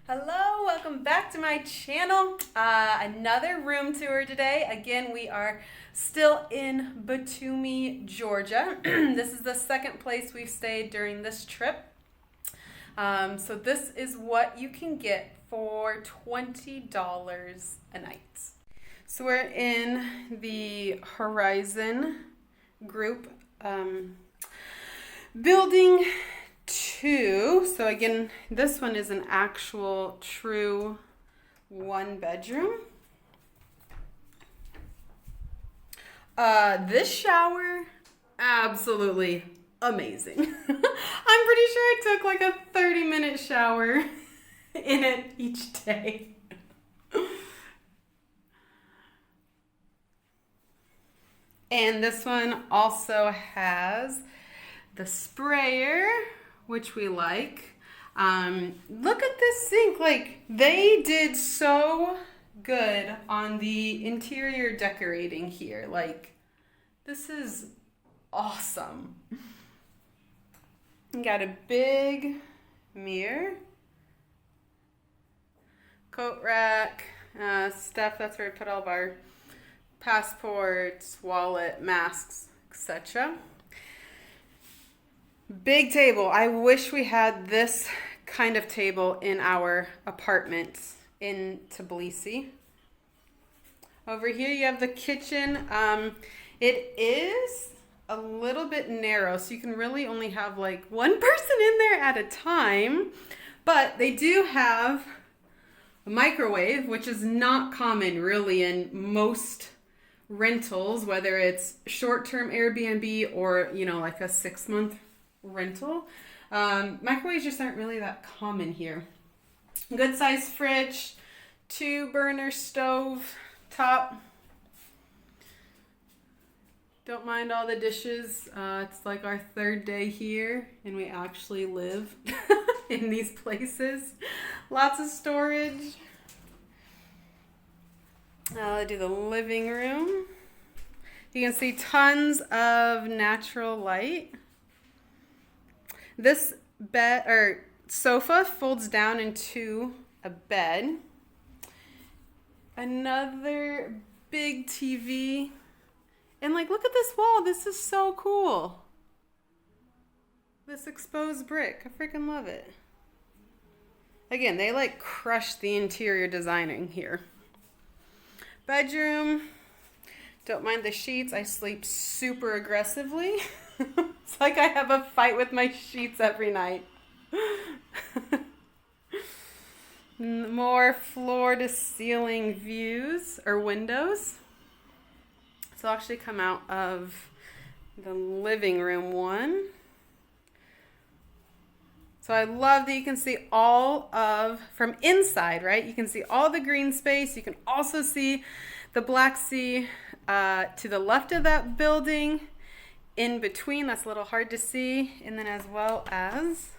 Hello, welcome back to my channel. Another room tour today. Again, we are still in Batumi, Georgia. This is the second place we've stayed during this trip. So this is what you can get for $20 a night. So we're in the Horizon group, building 2. So again, this one is an actual true 1-bedroom. This shower, absolutely amazing. I'm pretty sure I took like a 30-minute shower in it each day. And this one also has the sprayer, which we like. Look at this sink. Like, they did so good on the interior decorating here. Like, this is awesome. Got a big mirror, coat rack, stuff. That's where we put all of our passports, wallet, masks, etc. Big table. I wish we had this kind of table in our apartment in Tbilisi. Over here you have the kitchen. It is a little bit narrow, so you can really only have like one person in there at a time. But they do have a microwave, which is not common really in most rentals, whether it's short-term Airbnb or, you know, like a 6-month rental. Microwaves just aren't really that common here. Good size fridge, 2-burner stove top. Don't mind all the dishes. It's like our 3rd day here and we actually live in these places. Lots of storage. I'll do the living room. You can see tons of natural light. This bed or sofa folds down into a bed. Another big TV. And like, look at this wall. This is so cool. This exposed brick. I freaking love it. Again, they like crushed the interior designing here. Bedroom. Don't mind the sheets. I sleep super aggressively. It's like I have a fight with my sheets every night. More floor to ceiling views or windows. So I'll actually come out of the living room one. So I love that you can see all of, from inside, right? You can see all the green space. You can also see the Black Sea to the left of that building. In between, that's a little hard to see. And then as well as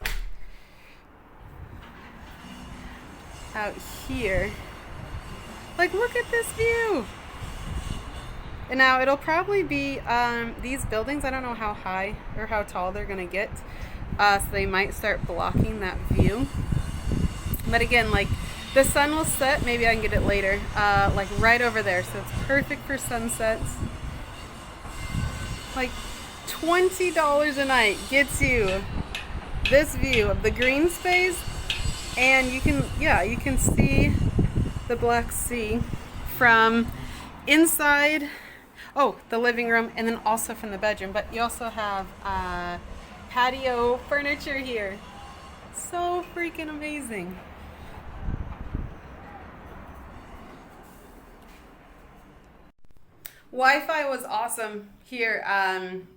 out here. Like, look at this view. And now it'll probably be these buildings. I don't know how high or how tall they're going to get. So they might start blocking that view. But again, like, the sun will set. Maybe I can get it later. Like right over there. So it's perfect for sunsets. Like, $20 a night gets you this view of the green space, and you can see the Black Sea from inside, the living room, and then also from the bedroom. But you also have patio furniture here. So freaking amazing. Wi-Fi was awesome here.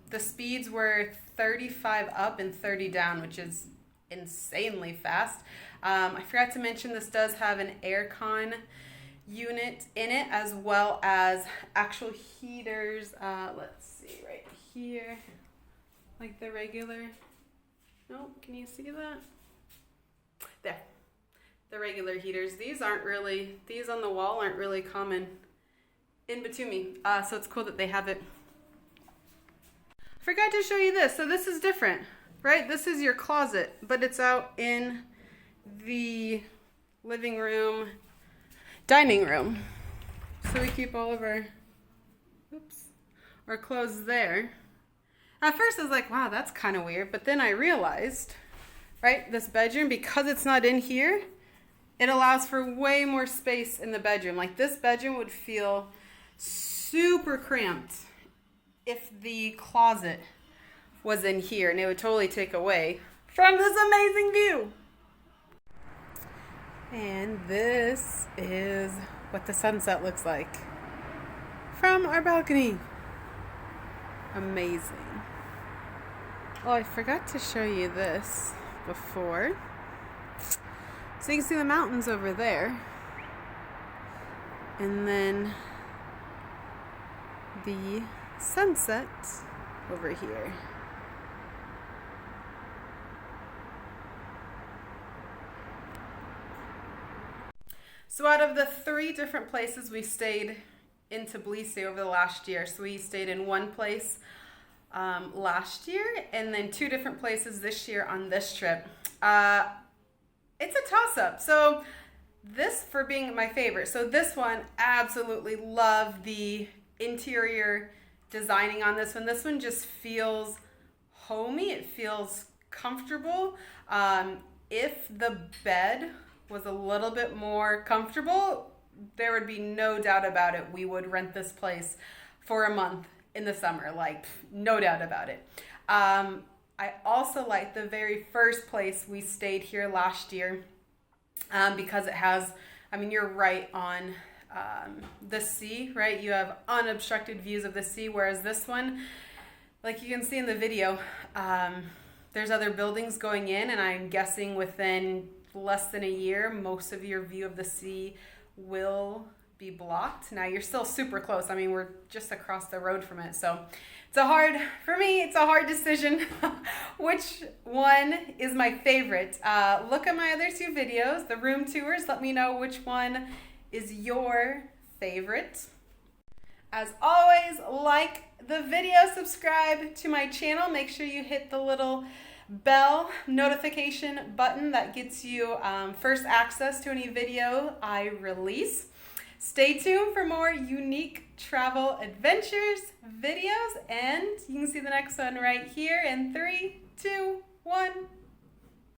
The speeds were 35 up and 30 down, which is insanely fast. I forgot to mention this does have an aircon unit in it, as well as actual heaters. Let's see right here, like the regular. No, can you see that? There, the regular heaters. These on the wall aren't really common in Batumi, so it's cool that they have it. Forgot to show you this. So this is different, right? This is your closet, but it's out in the living room, dining room. So we keep all of our clothes there. At first I was like, wow, that's kind of weird. But then I realized, right, this bedroom, because it's not in here, it allows for way more space in the bedroom. Like this bedroom would feel super cramped if the closet was in here, and it would totally take away from this amazing view. And this is what the sunset looks like from our balcony. Amazing. Oh, I forgot to show you this before. So you can see the mountains over there. And then the sunset over here. So out of the 3 different places we stayed in Tbilisi over the last year, so we stayed in one place last year and then 2 different places this year on this trip. It's a toss-up. So this for being my favorite. So this one, absolutely love the interior designing on this one. This one just feels homey. It feels comfortable. If the bed was a little bit more comfortable, there would be no doubt about it. We would rent this place for a month in the summer, like no doubt about it. I also like the very first place we stayed here last year because it has, I mean, you're right on the sea, right? You have unobstructed views of the sea, whereas this one, like you can see in the video, there's other buildings going in, and I'm guessing within less than a year, most of your view of the sea will be blocked. Now you're still super close. I mean, we're just across the road from it. So it's a hard decision which one is my favorite. Look at my other 2 videos, the room tours. Let me know which one is your favorite. As always, like the video, subscribe to my channel. Make sure you hit the little bell notification button that gets you first access to any video I release. Stay tuned for more unique travel adventures videos, and you can see the next one right here in 3, 2, 1.